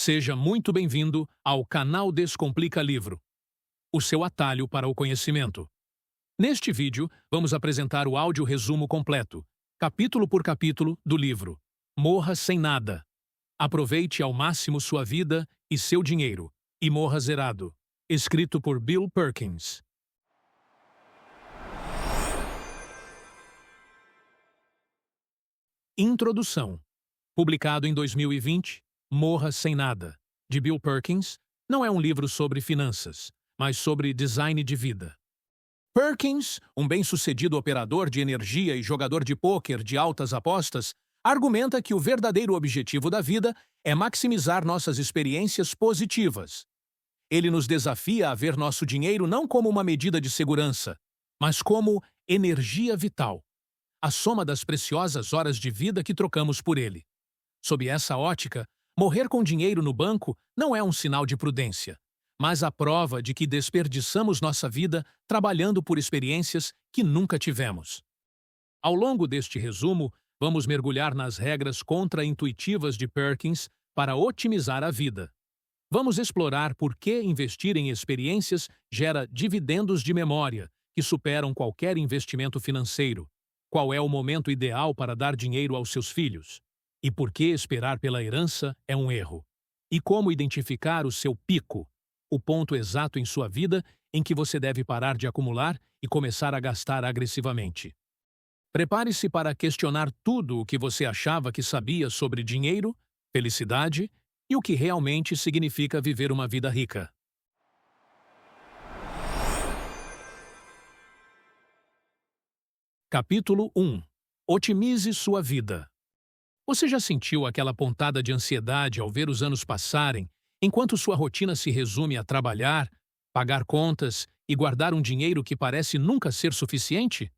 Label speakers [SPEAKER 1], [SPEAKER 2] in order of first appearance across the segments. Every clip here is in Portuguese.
[SPEAKER 1] Seja muito bem-vindo ao canal Descomplica Livro, o seu atalho para o conhecimento. Neste vídeo, vamos apresentar o áudio resumo completo, capítulo por capítulo, do livro Morra Sem Nada. Aproveite ao máximo sua vida e seu dinheiro, e morra zerado. Escrito por Bill Perkins. Introdução. Publicado em 2020, Morra Sem Nada, de Bill Perkins, não é um livro sobre finanças, mas sobre design de vida. Perkins, um bem-sucedido operador de energia e jogador de pôquer de altas apostas, argumenta que o verdadeiro objetivo da vida é maximizar nossas experiências positivas. Ele nos desafia a ver nosso dinheiro não como uma medida de segurança, mas como energia vital, a soma das preciosas horas de vida que trocamos por ele. Sob essa ótica, morrer com dinheiro no banco não é um sinal de prudência, mas a prova de que desperdiçamos nossa vida trabalhando por experiências que nunca tivemos. Ao longo deste resumo, vamos mergulhar nas regras contra-intuitivas de Perkins para otimizar a vida. Vamos explorar por que investir em experiências gera dividendos de memória, que superam qualquer investimento financeiro, qual é o momento ideal para dar dinheiro aos seus filhos, e por que esperar pela herança é um erro, e como identificar o seu pico, o ponto exato em sua vida em que você deve parar de acumular e começar a gastar agressivamente. Prepare-se para questionar tudo o que você achava que sabia sobre dinheiro, felicidade e o que realmente significa viver uma vida rica. Capítulo 1. Otimize sua vida. Você já sentiu aquela pontada de ansiedade ao ver os anos passarem, enquanto sua rotina se resume a trabalhar, pagar contas e guardar um dinheiro que parece nunca ser suficiente?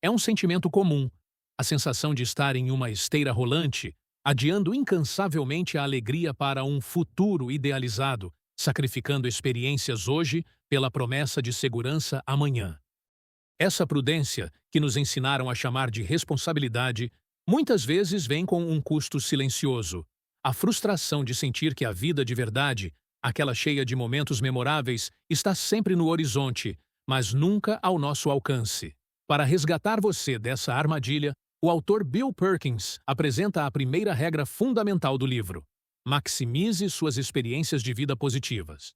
[SPEAKER 1] É um sentimento comum, a sensação de estar em uma esteira rolante, adiando incansavelmente a alegria para um futuro idealizado, sacrificando experiências hoje pela promessa de segurança amanhã. Essa prudência, que nos ensinaram a chamar de responsabilidade, muitas vezes vem com um custo silencioso. A frustração de sentir que a vida de verdade, aquela cheia de momentos memoráveis, está sempre no horizonte, mas nunca ao nosso alcance. Para resgatar você dessa armadilha, o autor Bill Perkins apresenta a primeira regra fundamental do livro: maximize suas experiências de vida positivas.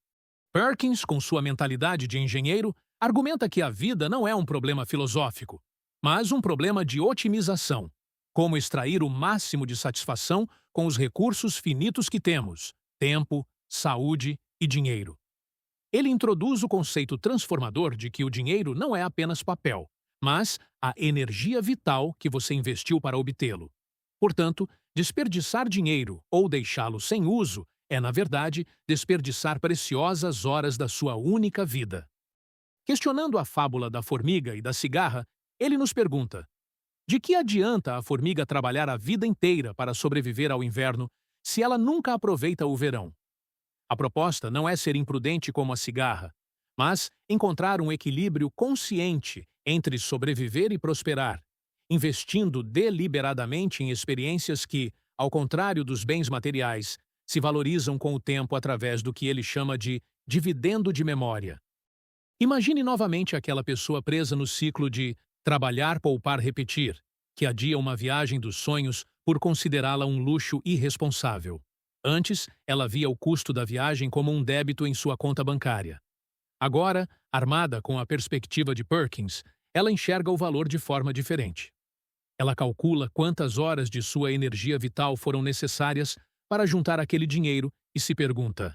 [SPEAKER 1] Perkins, com sua mentalidade de engenheiro, argumenta que a vida não é um problema filosófico, mas um problema de otimização. Como extrair o máximo de satisfação com os recursos finitos que temos: tempo, saúde e dinheiro. Ele introduz o conceito transformador de que o dinheiro não é apenas papel, mas a energia vital que você investiu para obtê-lo. Portanto, desperdiçar dinheiro ou deixá-lo sem uso é, na verdade, desperdiçar preciosas horas da sua única vida. Questionando a fábula da formiga e da cigarra, ele nos pergunta: de que adianta a formiga trabalhar a vida inteira para sobreviver ao inverno se ela nunca aproveita o verão? A proposta não é ser imprudente como a cigarra, mas encontrar um equilíbrio consciente entre sobreviver e prosperar, investindo deliberadamente em experiências que, ao contrário dos bens materiais, se valorizam com o tempo através do que ele chama de dividendo de memória. Imagine novamente aquela pessoa presa no ciclo de trabalhar, poupar, repetir, que adia uma viagem dos sonhos por considerá-la um luxo irresponsável. Antes, ela via o custo da viagem como um débito em sua conta bancária. Agora, armada com a perspectiva de Perkins, ela enxerga o valor de forma diferente. Ela calcula quantas horas de sua energia vital foram necessárias para juntar aquele dinheiro e se pergunta: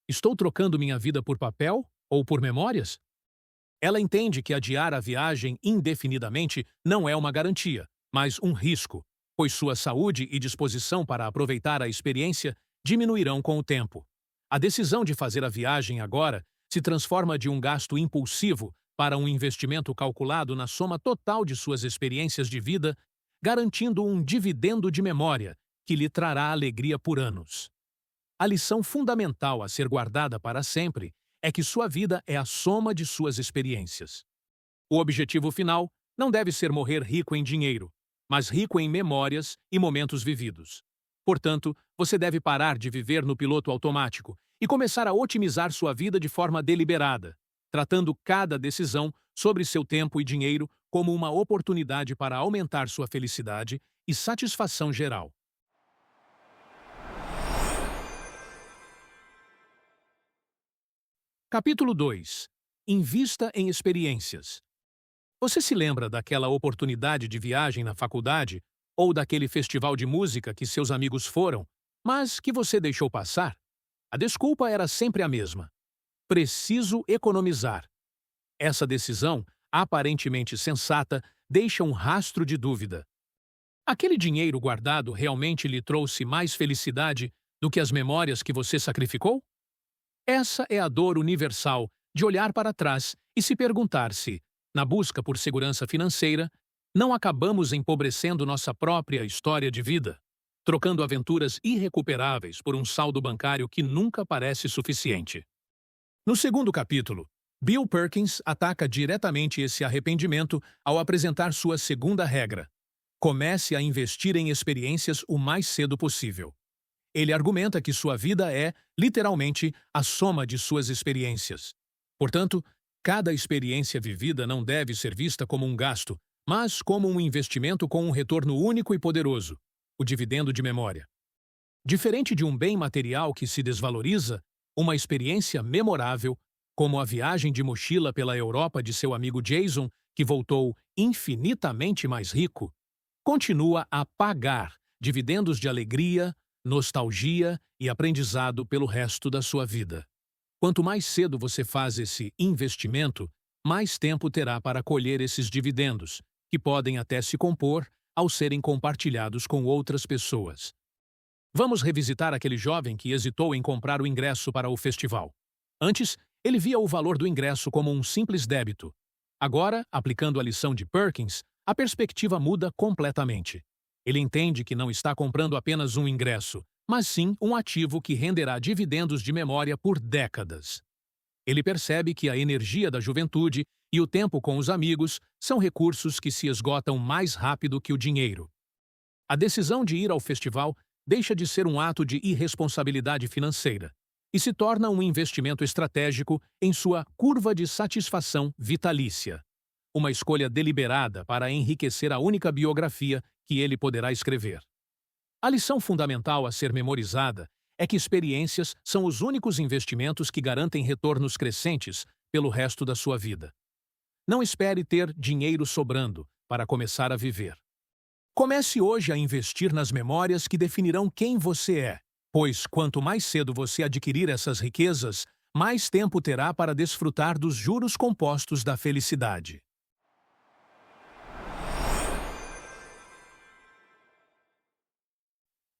[SPEAKER 1] estou trocando minha vida por papel ou por memórias? Ela entende que adiar a viagem indefinidamente não é uma garantia, mas um risco, pois sua saúde e disposição para aproveitar a experiência diminuirão com o tempo. A decisão de fazer a viagem agora se transforma de um gasto impulsivo para um investimento calculado na soma total de suas experiências de vida, garantindo um dividendo de memória que lhe trará alegria por anos. A lição fundamental a ser guardada para sempre é que sua vida é a soma de suas experiências. O objetivo final não deve ser morrer rico em dinheiro, mas rico em memórias e momentos vividos. Portanto, você deve parar de viver no piloto automático e começar a otimizar sua vida de forma deliberada, tratando cada decisão sobre seu tempo e dinheiro como uma oportunidade para aumentar sua felicidade e satisfação geral. Capítulo 2. Invista em experiências. Você se lembra daquela oportunidade de viagem na faculdade ou daquele festival de música que seus amigos foram, mas que você deixou passar? A desculpa era sempre a mesma: preciso economizar. Essa decisão, aparentemente sensata, deixa um rastro de dúvida. Aquele dinheiro guardado realmente lhe trouxe mais felicidade do que as memórias que você sacrificou? Essa é a dor universal de olhar para trás e se perguntar se, na busca por segurança financeira, não acabamos empobrecendo nossa própria história de vida, trocando aventuras irrecuperáveis por um saldo bancário que nunca parece suficiente. No segundo capítulo, Bill Perkins ataca diretamente esse arrependimento ao apresentar sua segunda regra: comece a investir em experiências o mais cedo possível. Ele argumenta que sua vida é, literalmente, a soma de suas experiências. Portanto, cada experiência vivida não deve ser vista como um gasto, mas como um investimento com um retorno único e poderoso, o dividendo de memória. Diferente de um bem material que se desvaloriza, uma experiência memorável, como a viagem de mochila pela Europa de seu amigo Jason, que voltou infinitamente mais rico, continua a pagar dividendos de alegria, nostalgia e aprendizado pelo resto da sua vida. Quanto mais cedo você faz esse investimento, mais tempo terá para colher esses dividendos, que podem até se compor ao serem compartilhados com outras pessoas. Vamos revisitar aquele jovem que hesitou em comprar o ingresso para o festival. Antes, ele via o valor do ingresso como um simples débito. Agora, aplicando a lição de Perkins, a perspectiva muda completamente. Ele entende que não está comprando apenas um ingresso, mas sim um ativo que renderá dividendos de memória por décadas. Ele percebe que a energia da juventude e o tempo com os amigos são recursos que se esgotam mais rápido que o dinheiro. A decisão de ir ao festival deixa de ser um ato de irresponsabilidade financeira e se torna um investimento estratégico em sua curva de satisfação vitalícia. Uma escolha deliberada para enriquecer a única biografia que ele poderá escrever. A lição fundamental a ser memorizada é que experiências são os únicos investimentos que garantem retornos crescentes pelo resto da sua vida. Não espere ter dinheiro sobrando para começar a viver. Comece hoje a investir nas memórias que definirão quem você é, pois quanto mais cedo você adquirir essas riquezas, mais tempo terá para desfrutar dos juros compostos da felicidade.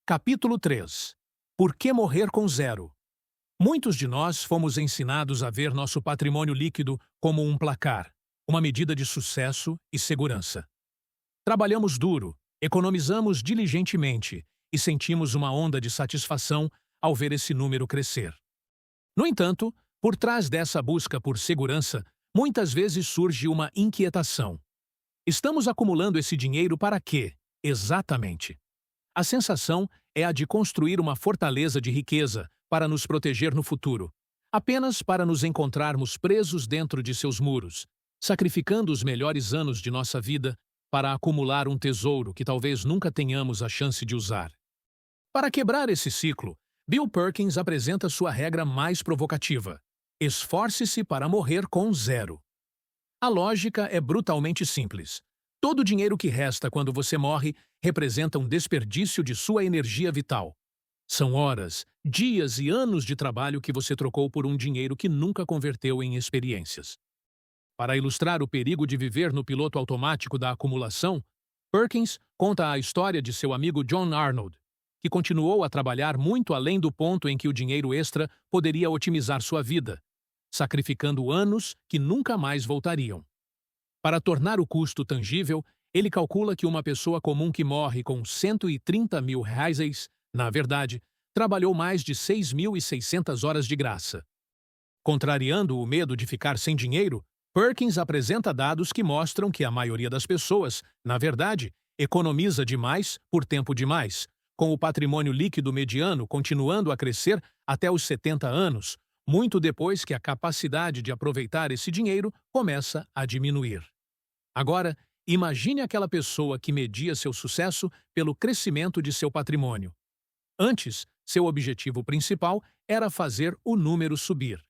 [SPEAKER 1] Capítulo 3. Por que morrer com zero? Muitos de nós fomos ensinados a ver nosso patrimônio líquido como um placar, uma medida de sucesso e segurança. Trabalhamos duro, economizamos diligentemente e sentimos uma onda de satisfação ao ver esse número crescer. No entanto, por trás dessa busca por segurança, muitas vezes surge uma inquietação. Estamos acumulando esse dinheiro para quê, exatamente? A sensação é a de construir uma fortaleza de riqueza para nos proteger no futuro, apenas para nos encontrarmos presos dentro de seus muros, sacrificando os melhores anos de nossa vida para acumular um tesouro que talvez nunca tenhamos a chance de usar. Para quebrar esse ciclo, Bill Perkins apresenta sua regra mais provocativa: esforce-se para morrer com zero. A lógica é brutalmente simples. Todo o dinheiro que resta quando você morre representa um desperdício de sua energia vital. São horas, dias e anos de trabalho que você trocou por um dinheiro que nunca converteu em experiências. Para ilustrar o perigo de viver no piloto automático da acumulação, Perkins conta a história de seu amigo John Arnold, que continuou a trabalhar muito além do ponto em que o dinheiro extra poderia otimizar sua vida, sacrificando anos que nunca mais voltariam. Para tornar o custo tangível, ele calcula que uma pessoa comum que morre com 130 mil reais, na verdade, trabalhou mais de 6.600 horas de graça. Contrariando o medo de ficar sem dinheiro, Perkins apresenta dados que mostram que a maioria das pessoas, na verdade, economiza demais por tempo demais, com o patrimônio líquido mediano continuando a crescer até os 70 anos, muito depois que a capacidade de aproveitar esse dinheiro começa a diminuir. Agora, imagine aquela pessoa que media seu sucesso pelo crescimento de seu patrimônio. Antes, seu objetivo principal era fazer o número subir.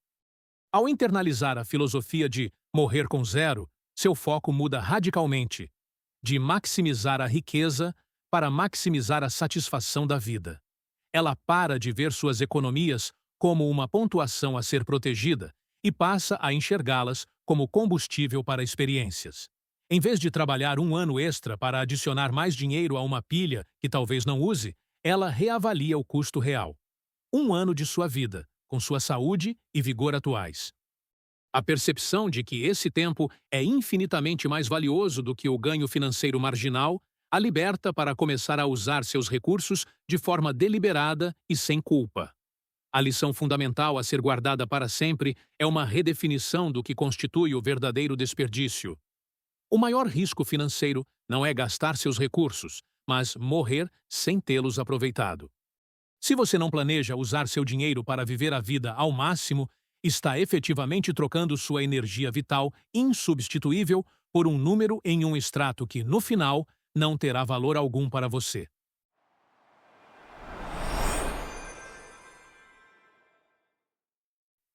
[SPEAKER 1] Ao internalizar a filosofia de morrer com zero, seu foco muda radicalmente, de maximizar a riqueza para maximizar a satisfação da vida. Ela para de ver suas economias como uma pontuação a ser protegida e passa a enxergá-las como combustível para experiências. Em vez de trabalhar um ano extra para adicionar mais dinheiro a uma pilha que talvez não use, ela reavalia o custo real. Um ano de sua vida, com sua saúde e vigor atuais. A percepção de que esse tempo é infinitamente mais valioso do que o ganho financeiro marginal a liberta para começar a usar seus recursos de forma deliberada e sem culpa. A lição fundamental a ser guardada para sempre é uma redefinição do que constitui o verdadeiro desperdício. O maior risco financeiro não é gastar seus recursos, mas morrer sem tê-los aproveitado. Se você não planeja usar seu dinheiro para viver a vida ao máximo, está efetivamente trocando sua energia vital insubstituível por um número em um extrato que, no final, não terá valor algum para você.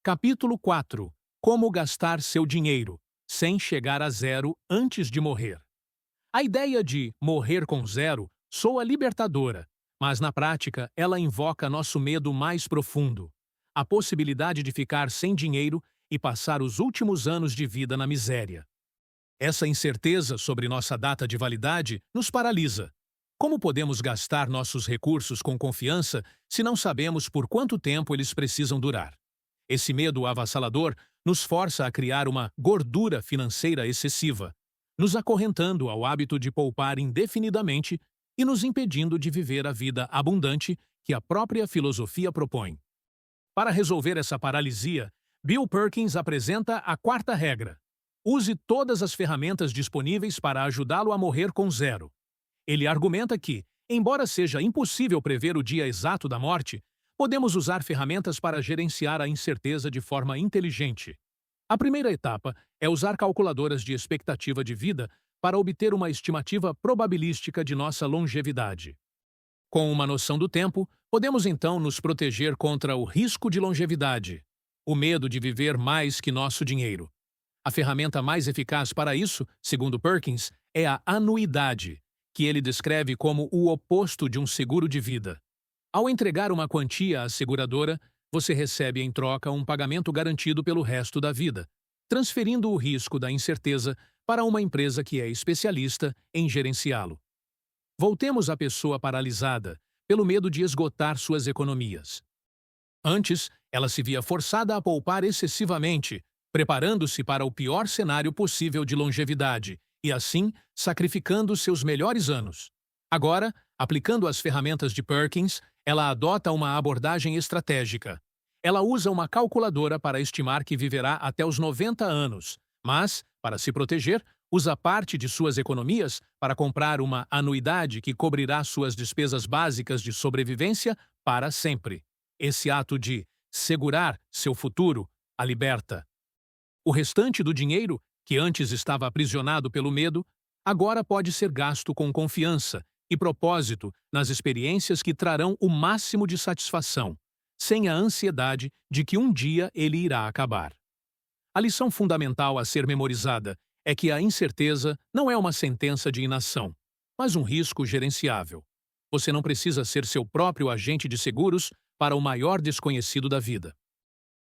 [SPEAKER 1] Capítulo 4. Como gastar seu dinheiro, sem chegar a zero antes de morrer. A ideia de morrer com zero soa libertadora, mas na prática ela invoca nosso medo mais profundo, a possibilidade de ficar sem dinheiro e passar os últimos anos de vida na miséria. Essa incerteza sobre nossa data de validade nos paralisa. Como podemos gastar nossos recursos com confiança se não sabemos por quanto tempo eles precisam durar? Esse medo avassalador nos força a criar uma gordura financeira excessiva, nos acorrentando ao hábito de poupar indefinidamente e nos impedindo de viver a vida abundante que a própria filosofia propõe. Para resolver essa paralisia, Bill Perkins apresenta a quarta regra. Use todas as ferramentas disponíveis para ajudá-lo a morrer com zero. Ele argumenta que, embora seja impossível prever o dia exato da morte, podemos usar ferramentas para gerenciar a incerteza de forma inteligente. A primeira etapa é usar calculadoras de expectativa de vida para obter uma estimativa probabilística de nossa longevidade. Com uma noção do tempo, podemos então nos proteger contra o risco de longevidade, o medo de viver mais que nosso dinheiro. A ferramenta mais eficaz para isso, segundo Perkins, é a anuidade, que ele descreve como o oposto de um seguro de vida. Ao entregar uma quantia à seguradora, você recebe em troca um pagamento garantido pelo resto da vida, transferindo o risco da incerteza para uma empresa que é especialista em gerenciá-lo. Voltemos à pessoa paralisada, pelo medo de esgotar suas economias. Antes, ela se via forçada a poupar excessivamente, preparando-se para o pior cenário possível de longevidade e, assim, sacrificando seus melhores anos. Agora, aplicando as ferramentas de Perkins, ela adota uma abordagem estratégica. Ela usa uma calculadora para estimar que viverá até os 90 anos, mas, para se proteger, usa parte de suas economias para comprar uma anuidade que cobrirá suas despesas básicas de sobrevivência para sempre. Esse ato de segurar seu futuro a liberta. O restante do dinheiro, que antes estava aprisionado pelo medo, agora pode ser gasto com confiança e propósito nas experiências que trarão o máximo de satisfação, sem a ansiedade de que um dia ele irá acabar. A lição fundamental a ser memorizada é que a incerteza não é uma sentença de inação, mas um risco gerenciável. Você não precisa ser seu próprio agente de seguros para o maior desconhecido da vida.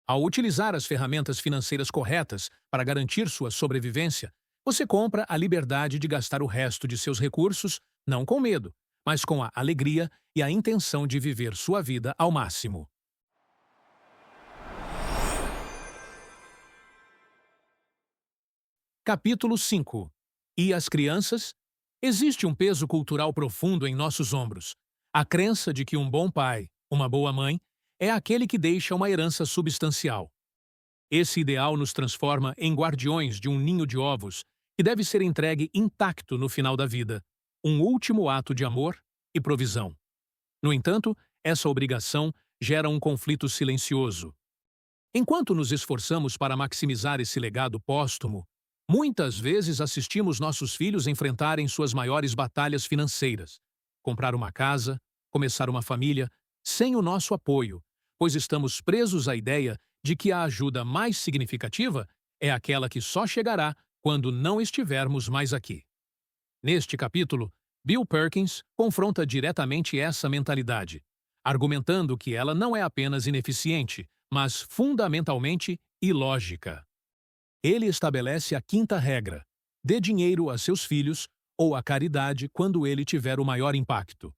[SPEAKER 1] Ao utilizar as ferramentas financeiras corretas para garantir sua sobrevivência, você compra a liberdade de gastar o resto de seus recursos, não com medo, mas com a alegria e a intenção de viver sua vida ao máximo. Capítulo 5. E as crianças? Existe um peso cultural profundo em nossos ombros. A crença de que um bom pai, uma boa mãe, é aquele que deixa uma herança substancial. Esse ideal nos transforma em guardiões de um ninho de ovos que deve ser entregue intacto no final da vida, um último ato de amor e provisão. No entanto, essa obrigação gera um conflito silencioso. Enquanto nos esforçamos para maximizar esse legado póstumo, muitas vezes assistimos nossos filhos enfrentarem suas maiores batalhas financeiras. Comprar uma casa, começar uma família, sem o nosso apoio, pois estamos presos à ideia de que a ajuda mais significativa é aquela que só chegará quando não estivermos mais aqui. Neste capítulo, Bill Perkins confronta diretamente essa mentalidade, argumentando que ela não é apenas ineficiente, mas fundamentalmente ilógica. Ele estabelece a quinta regra: dê dinheiro a seus filhos ou à caridade quando ele tiver o maior impacto.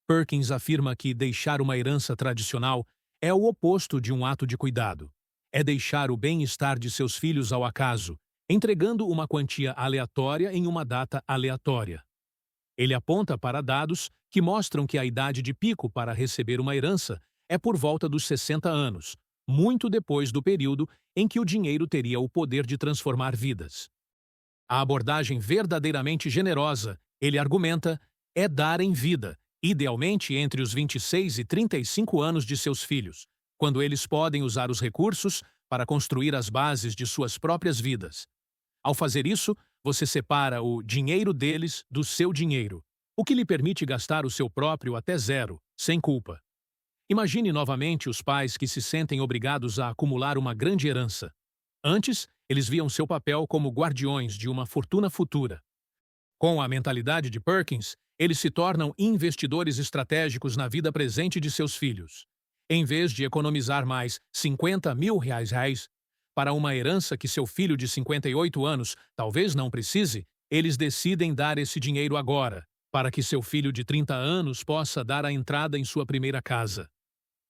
[SPEAKER 1] Perkins afirma que deixar uma herança tradicional é o oposto de um ato de cuidado. É deixar o bem-estar de seus filhos ao acaso, entregando uma quantia aleatória em uma data aleatória. Ele aponta para dados que mostram que a idade de pico para receber uma herança é por volta dos 60 anos, muito depois do período em que o dinheiro teria o poder de transformar vidas. A abordagem verdadeiramente generosa, ele argumenta, é dar em vida, idealmente entre os 26 e 35 anos de seus filhos, quando eles podem usar os recursos para construir as bases de suas próprias vidas. Ao fazer isso, você separa o dinheiro deles do seu dinheiro, o que lhe permite gastar o seu próprio até zero, sem culpa. Imagine novamente os pais que se sentem obrigados a acumular uma grande herança. Antes, eles viam seu papel como guardiões de uma fortuna futura. Com a mentalidade de Perkins, eles se tornam investidores estratégicos na vida presente de seus filhos. Em vez de economizar mais R$ 50 mil para uma herança que seu filho de 58 anos talvez não precise, eles decidem dar esse dinheiro agora, para que seu filho de 30 anos possa dar a entrada em sua primeira casa.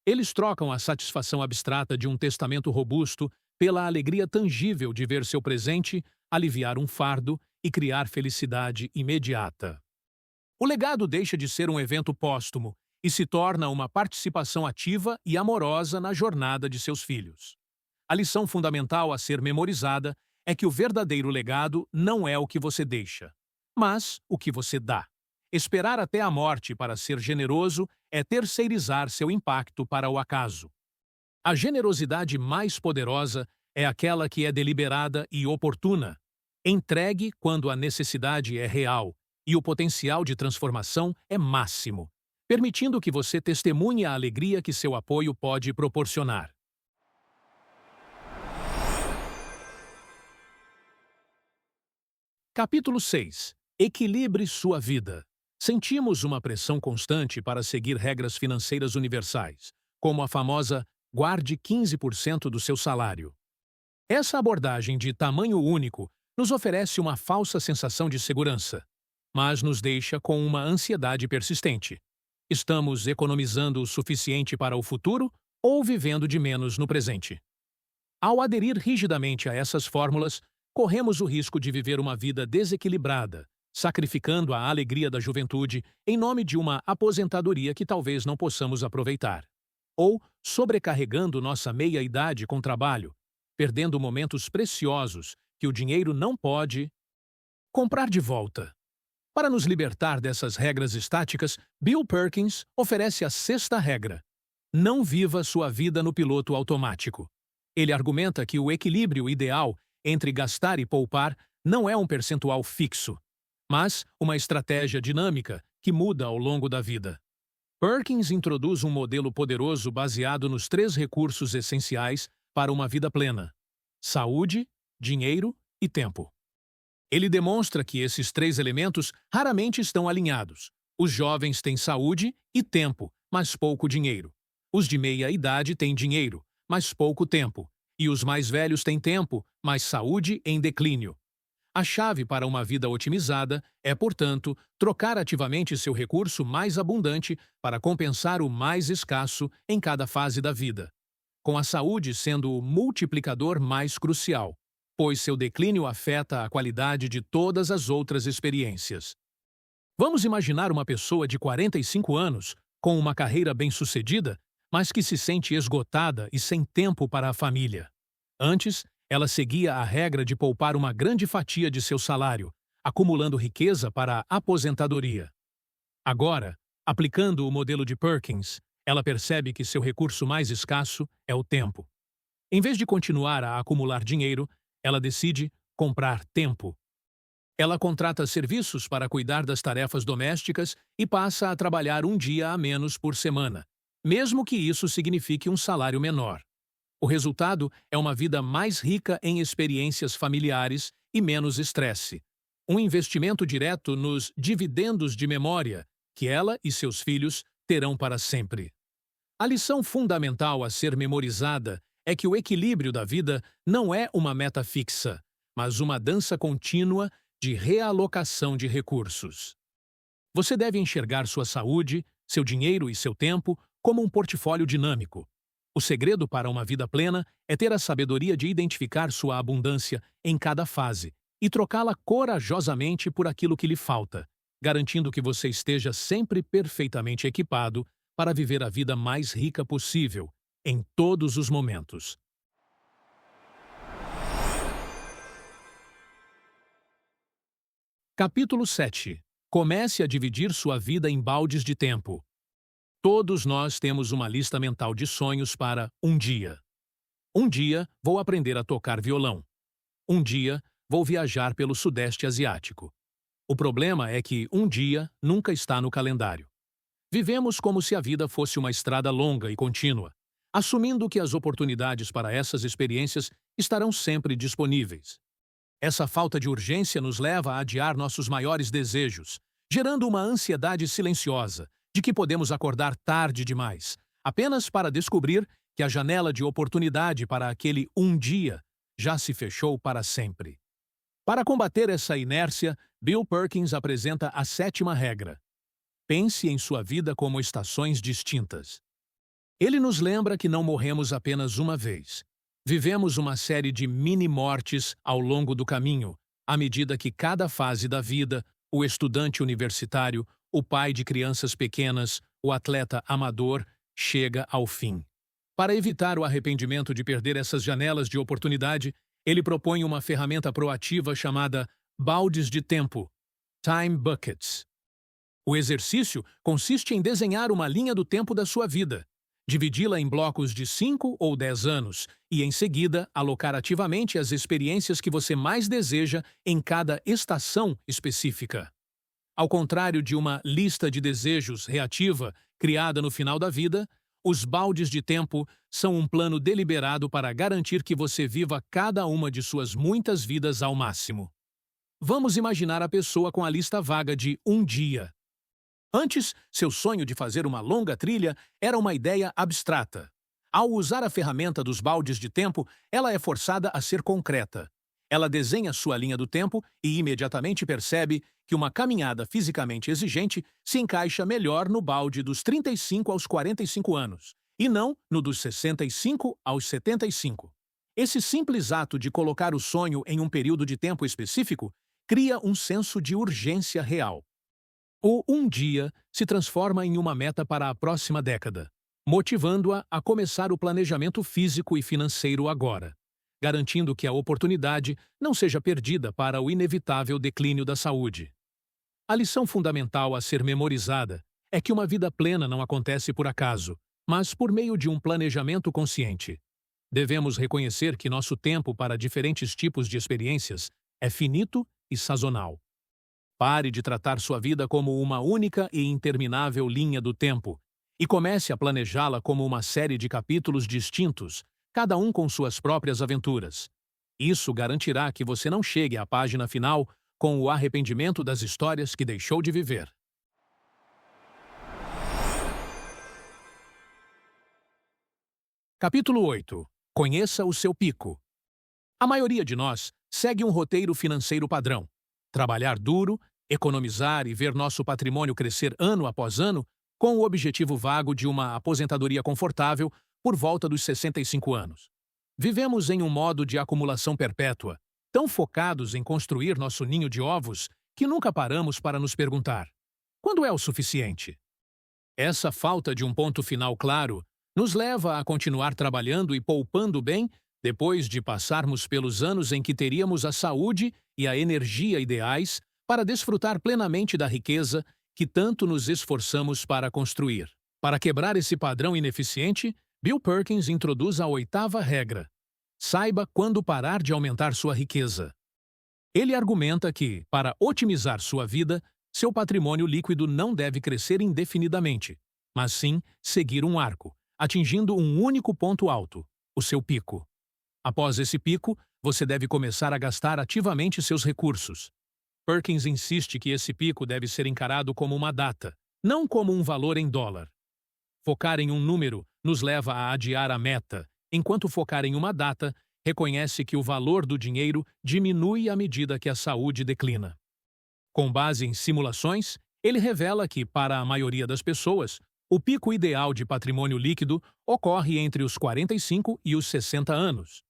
[SPEAKER 1] Eles trocam a satisfação abstrata de um testamento robusto pela alegria tangível de ver seu presente aliviar um fardo e criar felicidade imediata. O legado deixa de ser um evento póstumo e se torna uma participação ativa e amorosa na jornada de seus filhos. A lição fundamental a ser memorizada é que o verdadeiro legado não é o que você deixa, mas o que você dá. Esperar até a morte para ser generoso é terceirizar seu impacto para o acaso. A generosidade mais poderosa é aquela que é deliberada e oportuna, entregue quando a necessidade é real e o potencial de transformação é máximo, permitindo que você testemunhe a alegria que seu apoio pode proporcionar. Capítulo 6. Equilibre sua vida. Sentimos uma pressão constante para seguir regras financeiras universais, como a famosa guarde 15% do seu salário. Essa abordagem de tamanho único nos oferece uma falsa sensação de segurança, mas nos deixa com uma ansiedade persistente. Estamos economizando o suficiente para o futuro ou vivendo de menos no presente? Ao aderir rigidamente a essas fórmulas, corremos o risco de viver uma vida desequilibrada, sacrificando a alegria da juventude em nome de uma aposentadoria que talvez não possamos aproveitar. Ou sobrecarregando nossa meia-idade com trabalho, perdendo momentos preciosos que o dinheiro não pode comprar de volta. Para nos libertar dessas regras estáticas, Bill Perkins oferece a sexta regra: não viva sua vida no piloto automático. Ele argumenta que o equilíbrio ideal entre gastar e poupar não é um percentual fixo, mas uma estratégia dinâmica que muda ao longo da vida. Perkins introduz um modelo poderoso baseado nos 3 recursos essenciais para uma vida plena: saúde, dinheiro e tempo. Ele demonstra que esses 3 elementos raramente estão alinhados. Os jovens têm saúde e tempo, mas pouco dinheiro. Os de meia idade têm dinheiro, mas pouco tempo. E os mais velhos têm tempo, mas saúde em declínio. A chave para uma vida otimizada é, portanto, trocar ativamente seu recurso mais abundante para compensar o mais escasso em cada fase da vida, com a saúde sendo o multiplicador mais crucial, pois seu declínio afeta a qualidade de todas as outras experiências. Vamos imaginar uma pessoa de 45 anos, com uma carreira bem-sucedida, mas que se sente esgotada e sem tempo para a família. Antes, ela seguia a regra de poupar uma grande fatia de seu salário, acumulando riqueza para a aposentadoria. Agora, Aplicando o modelo de Perkins, ela percebe que seu recurso mais escasso é o tempo. Em vez de continuar a acumular dinheiro, ela decide comprar tempo. Ela contrata serviços para cuidar das tarefas domésticas e passa a trabalhar um dia a menos por semana, mesmo que isso signifique um salário menor. O resultado é uma vida mais rica em experiências familiares e menos estresse. Um investimento direto nos dividendos de memória que ela e seus filhos terão para sempre. A lição fundamental a ser memorizada é que o equilíbrio da vida não é uma meta fixa, mas uma dança contínua de realocação de recursos. Você deve enxergar sua saúde, seu dinheiro e seu tempo como um portfólio dinâmico. O segredo para uma vida plena é ter a sabedoria de identificar sua abundância em cada fase e trocá-la corajosamente por aquilo que lhe falta, garantindo que você esteja sempre perfeitamente equipado para viver a vida mais rica possível, em todos os momentos. Capítulo 7. Comece a dividir sua vida em baldes de tempo. Todos nós temos uma lista mental de sonhos para um dia. Um dia, vou aprender a tocar violão. Um dia, vou viajar pelo Sudeste Asiático. O problema é que um dia nunca está no calendário. Vivemos como se a vida fosse uma estrada longa e contínua, assumindo que as oportunidades para essas experiências estarão sempre disponíveis. Essa falta de urgência nos leva a adiar nossos maiores desejos, gerando uma ansiedade silenciosa de que podemos acordar tarde demais, apenas para descobrir que a janela de oportunidade para aquele um dia já se fechou para sempre. Para combater essa inércia, Bill Perkins apresenta a 7ª regra. Pense em sua vida como estações distintas. Ele nos lembra que não morremos apenas uma vez. Vivemos uma série de mini-mortes ao longo do caminho, à medida que cada fase da vida, o estudante universitário, o pai de crianças pequenas, o atleta amador, chega ao fim. Para evitar o arrependimento de perder essas janelas de oportunidade, ele propõe uma ferramenta proativa chamada baldes de tempo, Time Buckets. O exercício consiste em desenhar uma linha do tempo da sua vida, dividi-la em blocos de 5 ou 10 anos e, em seguida, alocar ativamente as experiências que você mais deseja em cada estação específica. Ao contrário de uma lista de desejos reativa criada no final da vida, os baldes de tempo são um plano deliberado para garantir que você viva cada uma de suas muitas vidas ao máximo. Vamos imaginar a pessoa com a lista vaga de um dia. Antes, seu sonho de fazer uma longa trilha era uma ideia abstrata. Ao usar a ferramenta dos baldes de tempo, ela é forçada a ser concreta. Ela desenha sua linha do tempo e imediatamente percebe que uma caminhada fisicamente exigente se encaixa melhor no balde dos 35 aos 45 anos, e não no dos 65 aos 75. Esse simples ato de colocar o sonho em um período de tempo específico cria um senso de urgência real. O um dia se transforma em uma meta para a próxima década, motivando-a a começar o planejamento físico e financeiro agora, garantindo que a oportunidade não seja perdida para o inevitável declínio da saúde. A lição fundamental a ser memorizada é que uma vida plena não acontece por acaso, mas por meio de um planejamento consciente. Devemos reconhecer que nosso tempo para diferentes tipos de experiências é finito e sazonal. Pare de tratar sua vida como uma única e interminável linha do tempo e comece a planejá-la como uma série de capítulos distintos, cada um com suas próprias aventuras. Isso garantirá que você não chegue à página final com o arrependimento das histórias que deixou de viver. Capítulo 8. Conheça o seu pico. A maioria de nós segue um roteiro financeiro padrão. Trabalhar duro, economizar e ver nosso patrimônio crescer ano após ano com o objetivo vago de uma aposentadoria confortável por volta dos 65 anos. Vivemos em um modo de acumulação perpétua, tão focados em construir nosso ninho de ovos que nunca paramos para nos perguntar: quando é o suficiente? Essa falta de um ponto final claro nos leva a continuar trabalhando e poupando bem depois de passarmos pelos anos em que teríamos a saúde e a energia ideais para desfrutar plenamente da riqueza que tanto nos esforçamos para construir. Para quebrar esse padrão ineficiente, Bill Perkins introduz a 8ª regra: saiba quando parar de aumentar sua riqueza. Ele argumenta que, para otimizar sua vida, seu patrimônio líquido não deve crescer indefinidamente, mas sim seguir um arco, atingindo um único ponto alto, o seu pico. Após esse pico, você deve começar a gastar ativamente seus recursos. Perkins insiste que esse pico deve ser encarado como uma data, não como um valor em dólar. Focar em um número nos leva a adiar a meta, enquanto focar em uma data reconhece que o valor do dinheiro diminui à medida que a saúde declina. Com base em simulações, ele revela que, para a maioria das pessoas, o pico ideal de patrimônio líquido ocorre entre os 45 e os 60 anos.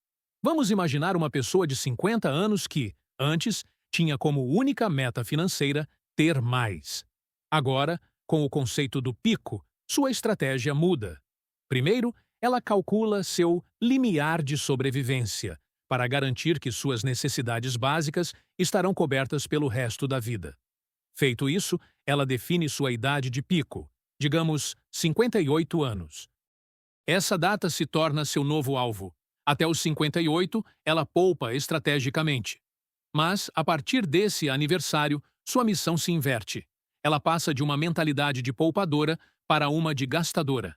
[SPEAKER 1] Vamos imaginar uma pessoa de 50 anos que, antes, tinha como única meta financeira ter mais. Agora, com o conceito do pico, sua estratégia muda. Primeiro, ela calcula seu limiar de sobrevivência, para garantir que suas necessidades básicas estarão cobertas pelo resto da vida. Feito isso, ela define sua idade de pico, digamos 58 anos. Essa data se torna seu novo alvo. Até os 58, ela poupa estrategicamente. Mas, a partir desse aniversário, sua missão se inverte. Ela passa de uma mentalidade de poupadora para uma de gastadora.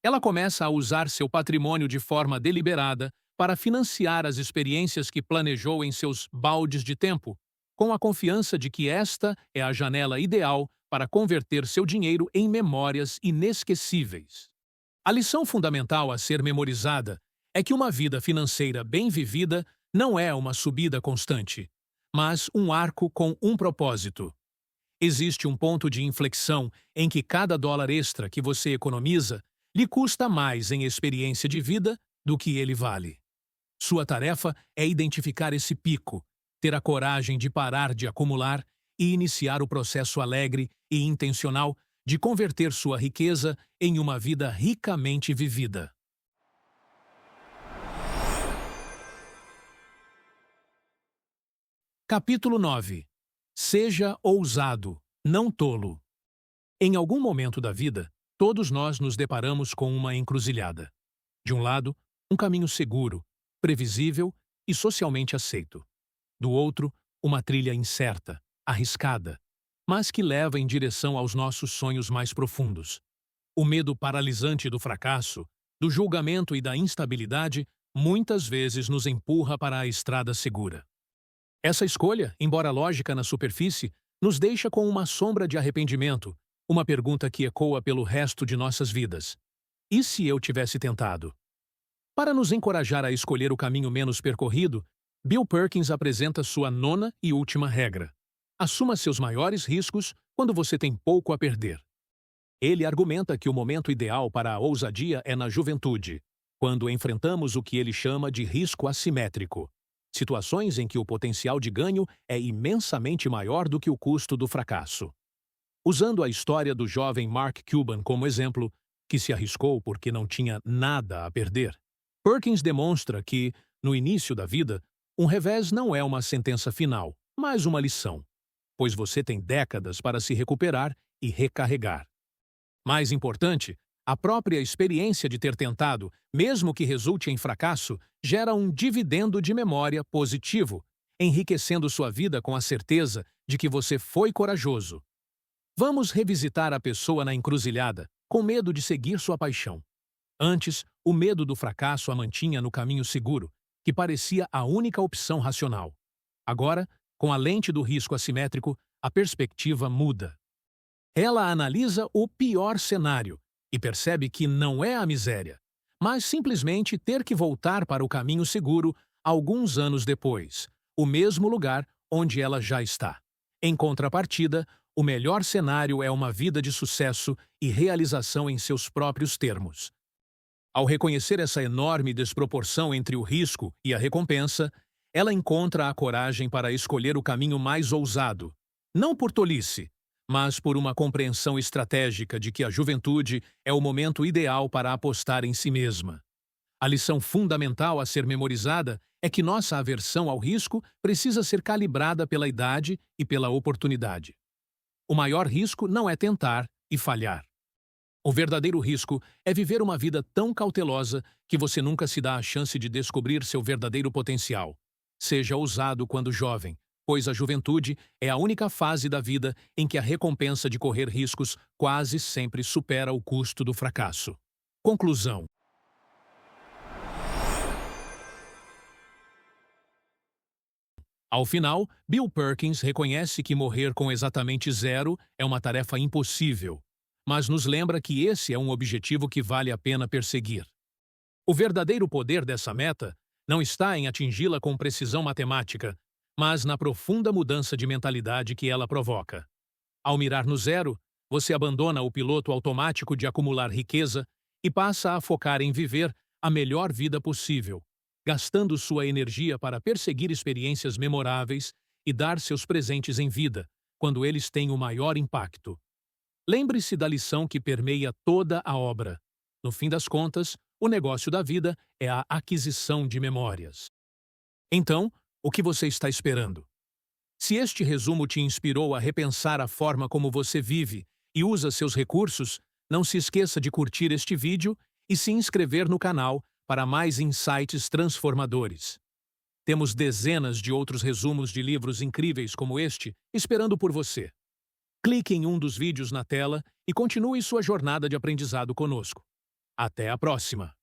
[SPEAKER 1] Ela começa a usar seu patrimônio de forma deliberada para financiar as experiências que planejou em seus baldes de tempo, com a confiança de que esta é a janela ideal para converter seu dinheiro em memórias inesquecíveis. A lição fundamental a ser memorizada é que uma vida financeira bem vivida não é uma subida constante, mas um arco com um propósito. Existe um ponto de inflexão em que cada dólar extra que você economiza lhe custa mais em experiência de vida do que ele vale. Sua tarefa é identificar esse pico, ter a coragem de parar de acumular e iniciar o processo alegre e intencional de converter sua riqueza em uma vida ricamente vivida. Capítulo 9. Seja ousado, não tolo. Em algum momento da vida, todos nós nos deparamos com uma encruzilhada. De um lado, um caminho seguro, previsível e socialmente aceito. Do outro, uma trilha incerta, arriscada, mas que leva em direção aos nossos sonhos mais profundos. O medo paralisante do fracasso, do julgamento e da instabilidade muitas vezes nos empurra para a estrada segura. Essa escolha, embora lógica na superfície, nos deixa com uma sombra de arrependimento, uma pergunta que ecoa pelo resto de nossas vidas. E se eu tivesse tentado? Para nos encorajar a escolher o caminho menos percorrido, Bill Perkins apresenta sua 9ª e última regra: assuma seus maiores riscos quando você tem pouco a perder. Ele argumenta que o momento ideal para a ousadia é na juventude, quando enfrentamos o que ele chama de risco assimétrico, situações em que o potencial de ganho é imensamente maior do que o custo do fracasso. Usando a história do jovem Mark Cuban como exemplo, que se arriscou porque não tinha nada a perder, Perkins demonstra que, no início da vida, um revés não é uma sentença final, mas uma lição, pois você tem décadas para se recuperar e recarregar. Mais importante, a própria experiência de ter tentado, mesmo que resulte em fracasso, gera um dividendo de memória positivo, enriquecendo sua vida com a certeza de que você foi corajoso. Vamos revisitar a pessoa na encruzilhada, com medo de seguir sua paixão. Antes, o medo do fracasso a mantinha no caminho seguro, que parecia a única opção racional. Agora, com a lente do risco assimétrico, a perspectiva muda. Ela analisa o pior cenário e percebe que não é a miséria, mas simplesmente ter que voltar para o caminho seguro alguns anos depois, o mesmo lugar onde ela já está. Em contrapartida, o melhor cenário é uma vida de sucesso e realização em seus próprios termos. Ao reconhecer essa enorme desproporção entre o risco e a recompensa, ela encontra a coragem para escolher o caminho mais ousado, não por tolice, mas por uma compreensão estratégica de que a juventude é o momento ideal para apostar em si mesma. A lição fundamental a ser memorizada é que nossa aversão ao risco precisa ser calibrada pela idade e pela oportunidade. O maior risco não é tentar e falhar. O verdadeiro risco é viver uma vida tão cautelosa que você nunca se dá a chance de descobrir seu verdadeiro potencial. Seja ousado quando jovem, pois a juventude é a única fase da vida em que a recompensa de correr riscos quase sempre supera o custo do fracasso. Conclusão. Ao final, Bill Perkins reconhece que morrer com exatamente zero é uma tarefa impossível, mas nos lembra que esse é um objetivo que vale a pena perseguir. O verdadeiro poder dessa meta não está em atingi-la com precisão matemática, mas na profunda mudança de mentalidade que ela provoca. Ao mirar no zero, você abandona o piloto automático de acumular riqueza e passa a focar em viver a melhor vida possível, gastando sua energia para perseguir experiências memoráveis e dar seus presentes em vida, quando eles têm o maior impacto. Lembre-se da lição que permeia toda a obra. No fim das contas, o negócio da vida é a aquisição de memórias. Então, o que você está esperando? Se este resumo te inspirou a repensar a forma como você vive e usa seus recursos, não se esqueça de curtir este vídeo e se inscrever no canal para mais insights transformadores. Temos dezenas de outros resumos de livros incríveis como este esperando por você. Clique em um dos vídeos na tela e continue sua jornada de aprendizado conosco. Até a próxima!